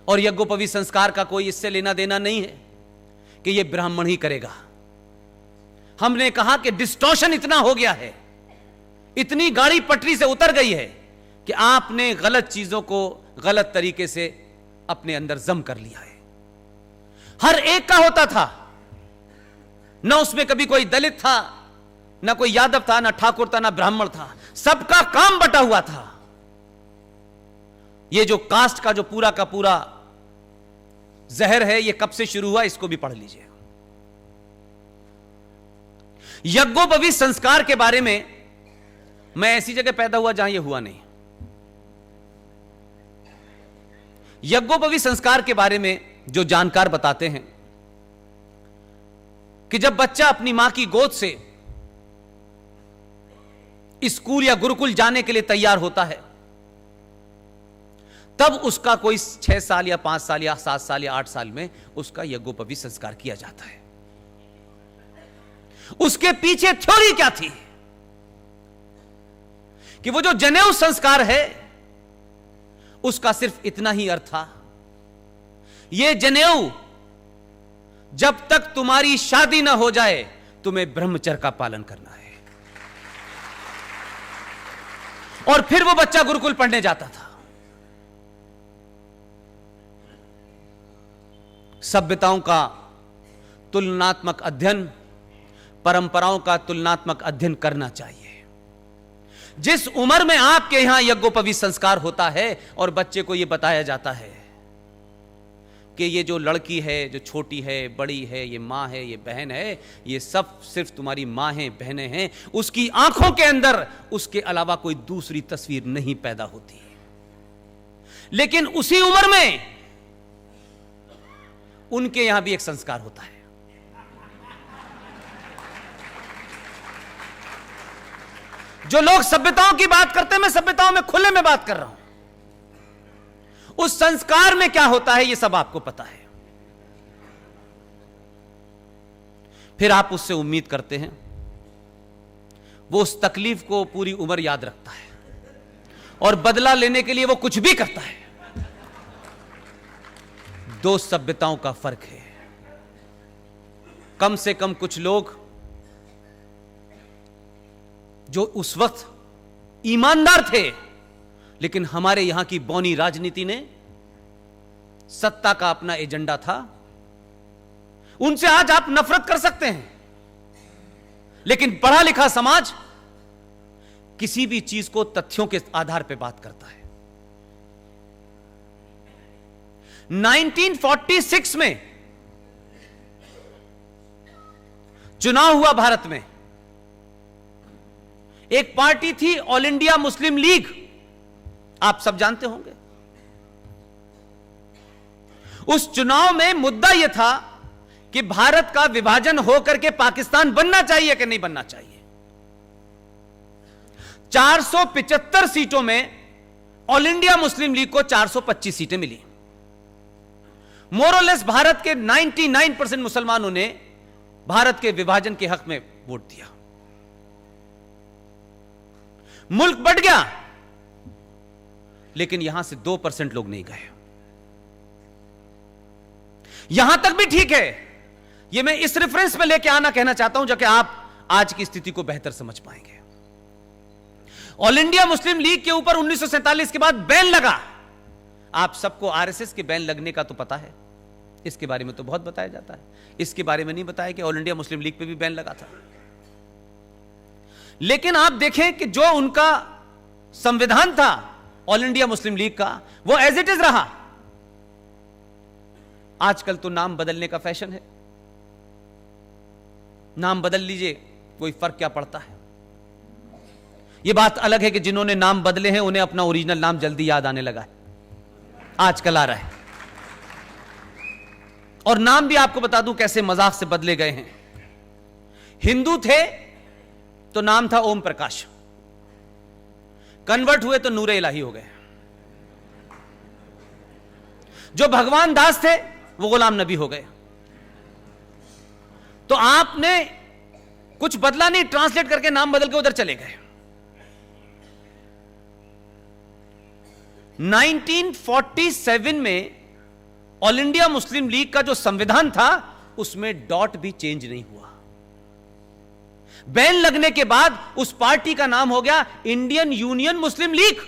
और यज्ञोपवीत संस्कार का कोई इससे लेना देना नहीं है कि यह ब्राह्मण ही करेगा। हमने कहा कि डिस्टॉर्शन इतना हो गया है, इतनी गाड़ी पटरी से उतर गई है कि आपने गलत चीजों को गलत तरीके से अपने अंदर जम कर लिया है। हर एक का होता था, न उसमें कभी कोई दलित था, न कोई यादव था, न ठाकुर था, न ब्राह्मण था, सबका काम बटा हुआ था। यह जो कास्ट का जो पूरा का पूरा जहर है, यह कब से शुरू हुआ, इसको भी पढ़ लीजिए। यज्ञोपवीत संस्कार के बारे में मैं ऐसी जगह पैदा हुआ जहां यह हुआ नहीं। यज्ञोपवीत संस्कार के बारे में जो जानकार बताते हैं कि जब बच्चा अपनी मां की गोद से स्कूल या गुरुकुल जाने के लिए तैयार होता है, तब उसका कोई 6 साल या 5 साल या 7 साल या 8 साल में उसका यज्ञोपवीत संस्कार किया जाता है। उसके पीछे थ्योरी क्या थी कि वो जो जनेऊ संस्कार है उसका सिर्फ इतना ही अर्थ था, ये जनेऊ जब तक तुम्हारी शादी ना हो जाए तुम्हें ब्रह्मचर्य का पालन करना है। और फिर वो बच्चा गुरुकुल पढ़ने जाता था। सभ्यताओं का तुलनात्मक अध्ययन, परंपराओं का तुलनात्मक अध्ययन करना चाहिए। जिस उम्र में आपके यहां यज्ञोपवीत संस्कार होता है और बच्चे को यह बताया जाता है कि ये जो लड़की है, जो छोटी है, बड़ी है, ये मां है, ये बहन है, ये सब सिर्फ तुम्हारी मां है, बहनें हैं, उसकी आंखों के अंदर उसके अलावा कोई दूसरी तस्वीर नहीं पैदा होती। लेकिन उसी उम्र में उनके यहां भी एक संस्कार होता है। जो लोग सभ्यताओं की बात करते हैं, मैं सभ्यताओं में खुले में बात कर रहा हूं। उस संस्कार में क्या होता है यह सब आपको पता है। फिर आप उससे उम्मीद करते हैं वो उस तकलीफ को पूरी उम्र याद रखता है और बदला लेने के लिए वो कुछ भी करता है। दो सभ्यताओं का फर्क है। कम से कम कुछ लोग जो उस वक्त ईमानदार थे, लेकिन हमारे यहां की बौनी राजनीति ने सत्ता का अपना एजेंडा था, उनसे आज आप नफरत कर सकते हैं। लेकिन पढ़ा लिखा समाज किसी भी चीज को तथ्यों के आधार पर बात करता है। 1946 में चुनाव हुआ भारत में। एक पार्टी थी ऑल इंडिया मुस्लिम लीग, आप सब जानते होंगे। उस चुनाव में मुद्दा यह था कि भारत का विभाजन होकर के पाकिस्तान बनना चाहिए कि नहीं बनना चाहिए। 475 सीटों में ऑल इंडिया मुस्लिम लीग को 425 सीटें मिली। मोरलेस भारत के 99% मुसलमानों ने भारत के विभाजन के हक में वोट दिया। मुल्क बढ़ गया, लेकिन यहां से 2% लोग नहीं गए। यहां तक भी ठीक है। यह मैं इस रेफरेंस में लेके आना कहना चाहता हूं जो कि आप आज की स्थिति को बेहतर समझ पाएंगे। ऑल इंडिया मुस्लिम लीग के ऊपर 1947 के बाद बैन लगा। आप सबको आरएसएस के बैन लगने का तो पता है, इसके बारे में तो बहुत बताया जाता है। इसके बारे में नहीं बताया कि ऑल इंडिया मुस्लिम लीग पे भी बैन लगा था। लेकिन आप देखें कि जो उनका संविधान था ऑल इंडिया मुस्लिम लीग का, वो एज इट इज रहा। आजकल तो नाम बदलने का फैशन है। नाम बदल लीजिए, कोई फर्क क्या पड़ता है। यह बात अलग है कि जिन्होंने नाम बदले हैं उन्हें अपना ओरिजिनल नाम जल्दी याद आने लगा है, आजकल आ रहा है। और नाम भी आपको बता दूं कैसे मजाक से बदले गए हैं। हिंदू थे तो नाम था ओम प्रकाश, कन्वर्ट हुए तो नूरे इलाही हो गए। जो भगवान दास थे वो गुलाम नबी हो गए। तो आपने कुछ बदला नहीं, ट्रांसलेट करके नाम बदल के उधर चले गए। 1947 में ऑल इंडिया मुस्लिम लीग का जो संविधान था उसमें डॉट भी चेंज नहीं हुआ। बैन लगने के बाद उस पार्टी का नाम हो गया इंडियन यूनियन मुस्लिम लीग।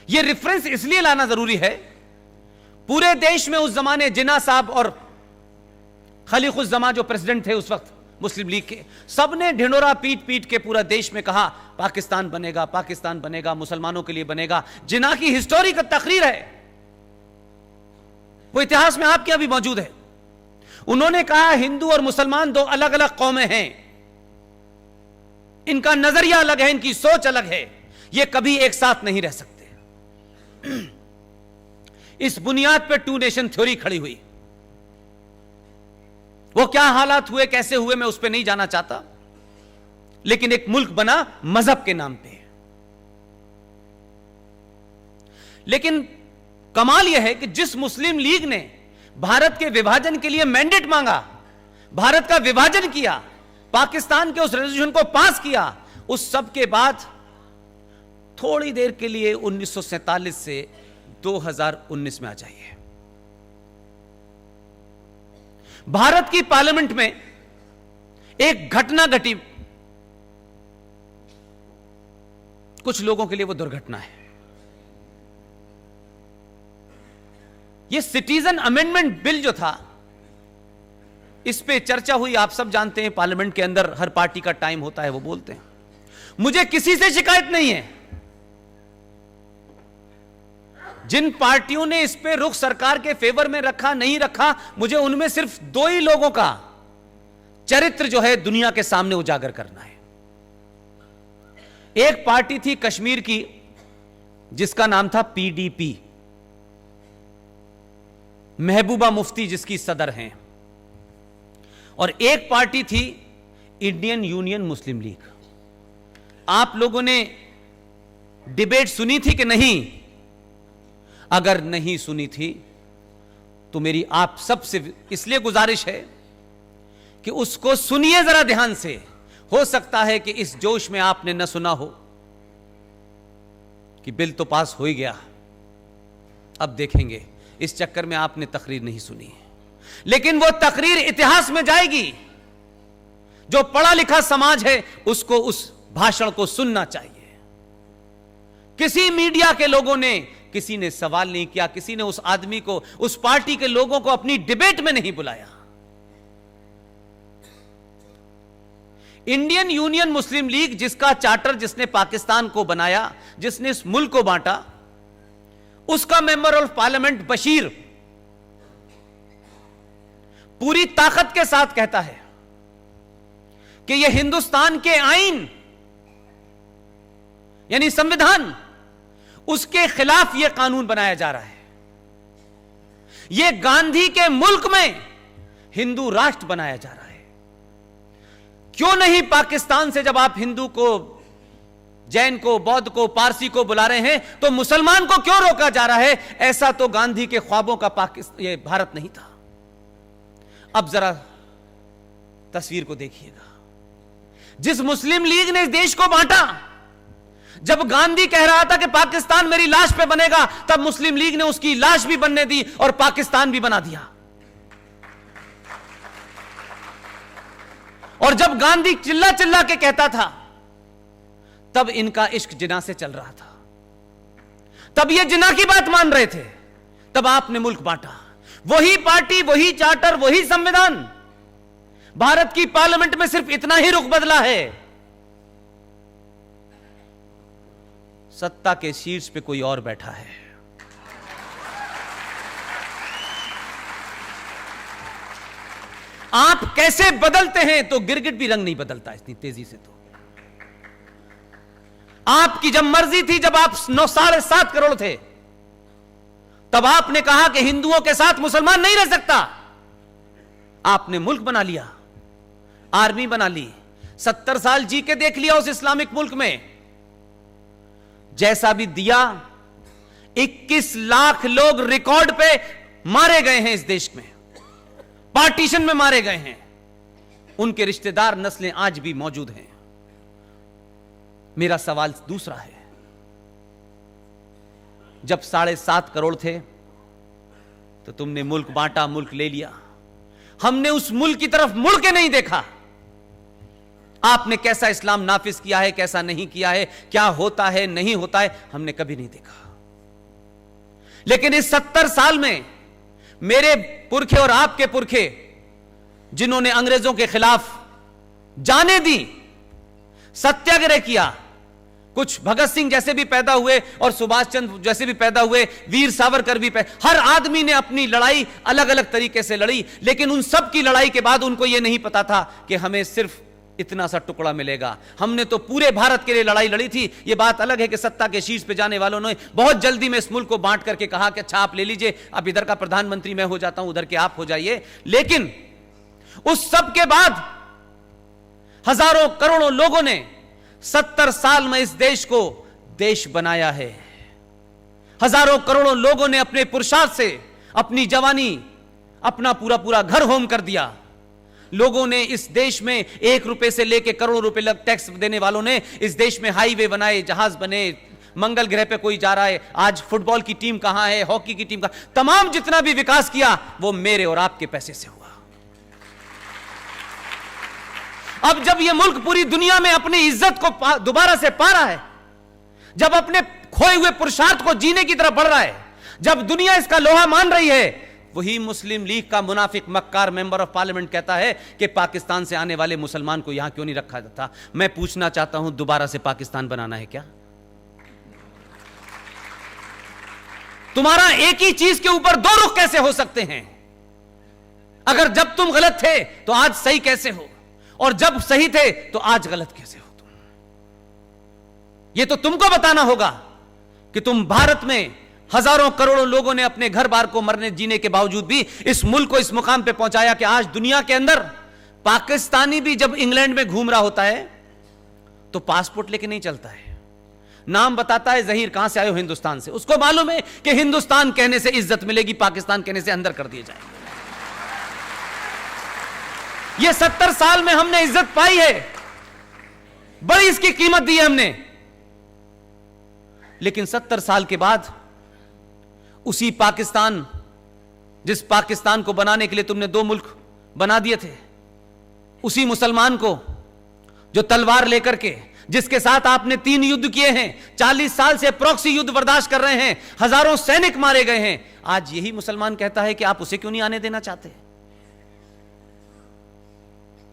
यह रेफरेंस इसलिए लाना जरूरी है, पूरे देश में उस जमाने जिन्ना साहब और खलीकुज़्ज़मा जो प्रेसिडेंट थे उस वक्त मुस्लिम लीग के, सबने ढिंडोरा पीट पीट के पूरा देश में कहा पाकिस्तान बनेगा, पाकिस्तान बनेगा, मुसलमानों के लिए बनेगा। जिन्ना की हिस्टोरिक तकरीर है, वो इतिहास में आपके यहां भी मौजूद है। उन्होंने कहा हिंदू और मुसलमान दो अलग अलग कौमें हैं, इनका नजरिया अलग है, इनकी सोच अलग है, ये कभी एक साथ नहीं रह सकते। इस बुनियाद पर टू नेशन थ्योरी खड़ी हुई। वो क्या हालात हुए, कैसे हुए, मैं उस पर नहीं जाना चाहता, लेकिन एक मुल्क बना मजहब के नाम पे। लेकिन कमाल यह है कि जिस मुस्लिम लीग ने भारत के विभाजन के लिए मैंडेट मांगा, भारत का विभाजन किया, पाकिस्तान के उस रेजोल्यूशन को पास किया, उस सब के बाद थोड़ी देर के लिए 1947 से 2019 में आ जाइए, भारत की पार्लियामेंट में एक घटना घटी। कुछ लोगों के लिए वो दुर्घटना है। ये सिटीजन अमेंडमेंट बिल जो था, इस पे चर्चा हुई, आप सब जानते हैं पार्लियामेंट के अंदर हर पार्टी का टाइम होता है, वो बोलते हैं। मुझे किसी से शिकायत नहीं है। जिन पार्टियों ने इस पे रुख सरकार के फेवर में रखा नहीं रखा, मुझे उनमें सिर्फ दो ही लोगों का चरित्र जो है दुनिया के सामने उजागर करना है। एक पार्टी थी कश्मीर की जिसका नाम था पीडीपी, महबूबा मुफ्ती जिसकी सदर हैं, और एक पार्टी थी इंडियन यूनियन मुस्लिम लीग। आप लोगों ने डिबेट सुनी थी कि नहीं? अगर नहीं सुनी थी तो मेरी आप सबसे इसलिए गुजारिश है कि उसको सुनिए जरा ध्यान से। हो सकता है कि इस जोश में आपने न सुना हो कि बिल तो पास हो ही गया, अब देखेंगे, इस चक्कर में आपने तकरीर नहीं सुनी, लेकिन वो तकरीर इतिहास में जाएगी। जो पढ़ा लिखा समाज है उसको उस भाषण को सुनना चाहिए। किसी मीडिया के लोगों ने, किसी ने सवाल नहीं किया, किसी ने उस आदमी को, उस पार्टी के लोगों को अपनी डिबेट में नहीं बुलाया। इंडियन यूनियन मुस्लिम लीग जिसका चार्टर जिसने पाकिस्तान को बनाया, जिसने इस मुल्क को बांटा, उसका मेंबर ऑफ पार्लियामेंट बशीर पूरी ताकत के साथ कहता है कि यह हिंदुस्तान के आईन यानी संविधान, उसके खिलाफ यह कानून बनाया जा रहा है। यह गांधी के मुल्क में हिंदू राष्ट्र बनाया जा रहा है। क्यों नहीं पाकिस्तान से, जब आप हिंदू को, जैन को, बौद्ध को, पारसी को बुला रहे हैं, तो मुसलमान को क्यों रोका जा रहा है? ऐसा तो गांधी के ख्वाबों का ये भारत नहीं था। अब जरा तस्वीर को देखिएगा। जिस मुस्लिम लीग ने इस देश को बांटा, जब गांधी कह रहा था कि पाकिस्तान मेरी लाश पे बनेगा, तब मुस्लिम लीग ने उसकी लाश भी बनने दी और पाकिस्तान भी बना दिया। और जब गांधी चिल्ला चिल्ला के कहता था, तब इनका इश्क जिना से चल रहा था, तब ये जिना की बात मान रहे थे, तब आपने मुल्क बांटा। वही पार्टी, वही चार्टर, वही संविधान। भारत की पार्लियामेंट में सिर्फ इतना ही रुख बदला है, सत्ता के शीर्ष पे कोई और बैठा है। आप कैसे बदलते हैं तो गिरगिट भी रंग नहीं बदलता इतनी तेजी से। तो आपकी जब मर्जी थी, जब आप 9.7 करोड़ थे, तब आपने कहा कि हिंदुओं के साथ मुसलमान नहीं रह सकता। आपने मुल्क बना लिया, आर्मी बना ली, 70 साल जी के देख लिया उस इस्लामिक मुल्क में। जैसा भी दिया, 21 लाख लोग रिकॉर्ड पे मारे गए हैं इस देश में, पार्टीशन में मारे गए हैं। उनके रिश्तेदार, नस्लें आज भी मौजूद हैं। मेरा सवाल दूसरा है, जब 7.5 करोड़ थे तो तुमने मुल्क बांटा, मुल्क ले लिया। हमने उस मुल्क की तरफ मुड़ के नहीं देखा। आपने कैसा इस्लाम नाफिज किया है, कैसा नहीं किया है, क्या होता है नहीं होता है, हमने कभी नहीं देखा। लेकिन इस 70 साल में मेरे पुरखे और आपके पुरखे जिन्होंने अंग्रेजों के खिलाफ जाने दी, सत्याग्रह किया, कुछ भगत सिंह जैसे भी पैदा हुए और सुभाष चंद्र जैसे भी पैदा हुए, वीर सावरकर भी हर आदमी ने अपनी लड़ाई अलग अलग तरीके से लड़ी। लेकिन उन सब की लड़ाई के बाद उनको यह नहीं पता था कि हमें सिर्फ इतना सा टुकड़ा मिलेगा। हमने तो पूरे भारत के लिए लड़ाई लड़ी थी। यह बात अलग है कि सत्ता के शीर्ष पे जाने वालों ने बहुत जल्दी में इस मुल्क को बांट करके कहा कि अच्छा आप ले लीजिए, अब इधर का प्रधानमंत्री मैं हो जाता हूं, उधर के आप हो जाइए। लेकिन उस सब के बाद हजारों करोड़ों लोगों ने 70 साल में इस देश को देश बनाया है। हजारों करोड़ों लोगों ने अपने पुरुषार्थ से अपनी जवानी, अपना पूरा पूरा घर होम कर दिया। लोगों ने इस देश में 1 रुपए से लेकर करोड़ों रुपए लग टैक्स देने वालों ने इस देश में हाईवे बनाए, जहाज बने, मंगल ग्रह पे कोई जा रहा है, आज फुटबॉल की टीम कहां है, हॉकी की टीम कहां, तमाम जितना भी विकास किया वो मेरे और आपके पैसे से हुआ। अब जब यह मुल्क पूरी दुनिया में अपनी इज्जत को दोबारा से पा रहा है, जब अपने खोए हुए पुरुषार्थ को जीने की तरफ बढ़ रहा है, जब दुनिया इसका लोहा मान रही है, वही मुस्लिम लीग का मुनाफिक मक्कार मेंबर ऑफ पार्लियामेंट कहता है कि पाकिस्तान से आने वाले मुसलमान को यहां क्यों नहीं रखा जाता। मैं पूछना चाहता हूं, दोबारा से पाकिस्तान बनाना है क्या? तुम्हारा एक ही चीज के ऊपर 2 रुख कैसे हो सकते हैं? अगर जब तुम गलत थे तो आज सही कैसे हो, और जब सही थे तो आज गलत कैसे हो तुम? यह तो तुमको बताना होगा कि तुम भारत में हजारों करोड़ों लोगों ने अपने घर बार को मरने जीने के बावजूद भी इस मुल्क को इस मुकाम पे पहुंचाया कि आज दुनिया के अंदर पाकिस्तानी भी जब इंग्लैंड में घूम रहा होता है तो पासपोर्ट लेके नहीं चलता है, नाम बताता है जहीर कहां से आए हो, हिंदुस्तान से। उसको मालूम है कि हिंदुस्तान कहने से इज्जत मिलेगी, पाकिस्तान कहने से अंदर कर दिए जाएंगे। ये 70 साल में हमने इज्जत पाई है, बड़ी इसकी कीमत दी है हमने। लेकिन 70 साल के बाद उसी पाकिस्तान, जिस पाकिस्तान को बनाने के लिए तुमने 2 मुल्क बना दिए थे, उसी मुसलमान को जो तलवार लेकर के, जिसके साथ आपने 3 युद्ध किए हैं, 40 साल से प्रॉक्सी युद्ध बर्दाश्त कर रहे हैं, हजारों सैनिक मारे गए हैं, आज यही मुसलमान कहता है कि आप उसे क्यों नहीं आने देना चाहते?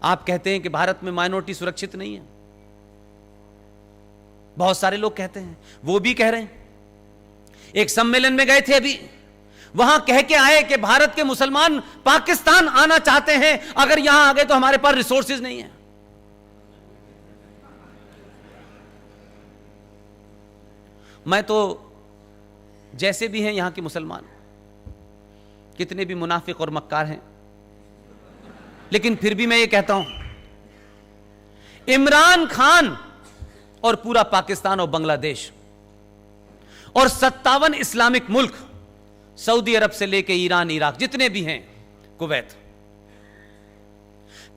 आप कहते हैं कि भारत में माइनॉरिटी सुरक्षित नहीं है, बहुत सारे लोग कहते हैं, वो भी कह रहे हैं। एक सम्मेलन में गए थे अभी, वहां कह के आए कि भारत के मुसलमान पाकिस्तान आना चाहते हैं, अगर यहां आ गए तो हमारे पास रिसोर्सेज नहीं है। मैं तो जैसे भी हैं यहां के मुसलमान, कितने भी मुनाफिक और मक्कार हैं, लेकिन फिर भी मैं ये कहता हूं, इमरान खान और पूरा पाकिस्तान और बांग्लादेश और 57 इस्लामिक मुल्क, सऊदी अरब से लेके ईरान, इराक, जितने भी हैं, कुवैत,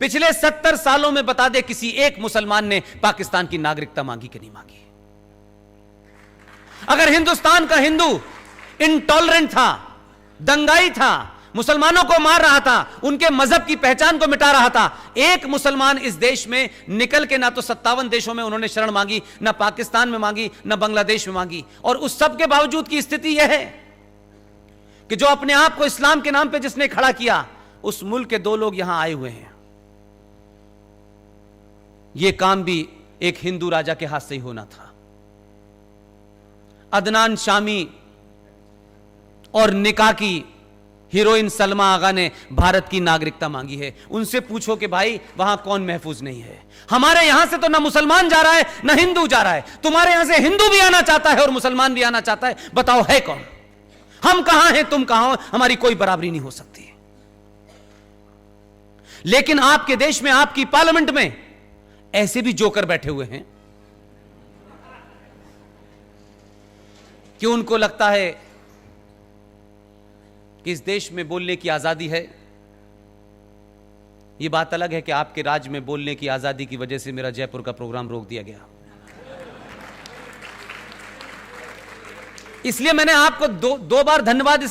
पिछले 70 सालों में बता दे किसी एक मुसलमान ने पाकिस्तान की नागरिकता मांगी कि नहीं मांगी? अगर हिंदुस्तान का हिंदू इंटॉलरेंट था, दंगाई था, मुसलमानों को मार रहा था, उनके मजहब की पहचान को मिटा रहा था, एक मुसलमान इस देश में निकल के ना तो 57 देशों में उन्होंने शरण मांगी, ना पाकिस्तान में मांगी, ना बांग्लादेश में मांगी। और उस सब के बावजूद की स्थिति यह है कि जो अपने आप को इस्लाम के नाम पे जिसने खड़ा किया, उस मुल्क के 2 लोग यहां आए हुए हैं। यह काम भी एक हिंदू राजा के हाथ से ही होना था। अदनान शामी और निकाह की हीरोइन सलमा आगा ने भारत की नागरिकता मांगी है। उनसे पूछो कि भाई वहां कौन महफूज नहीं है? हमारे यहां से तो ना मुसलमान जा रहा है ना हिंदू जा रहा है, तुम्हारे यहां से हिंदू भी आना चाहता है और मुसलमान भी आना चाहता है। बताओ है कौन? हम कहां हैं, तुम कहां हो? हमारी कोई बराबरी नहीं हो सकती। लेकिन आपके देश में, आपकी पार्लियामेंट में ऐसे भी जोकर बैठे हुए हैं कि उनको लगता है कि इस देश में बोलने की आजादी है। यह बात अलग है कि आपके राज्य में बोलने की आजादी की वजह से मेरा जयपुर का प्रोग्राम रोक दिया गया। इसलिए मैंने आपको दो बार धन्यवाद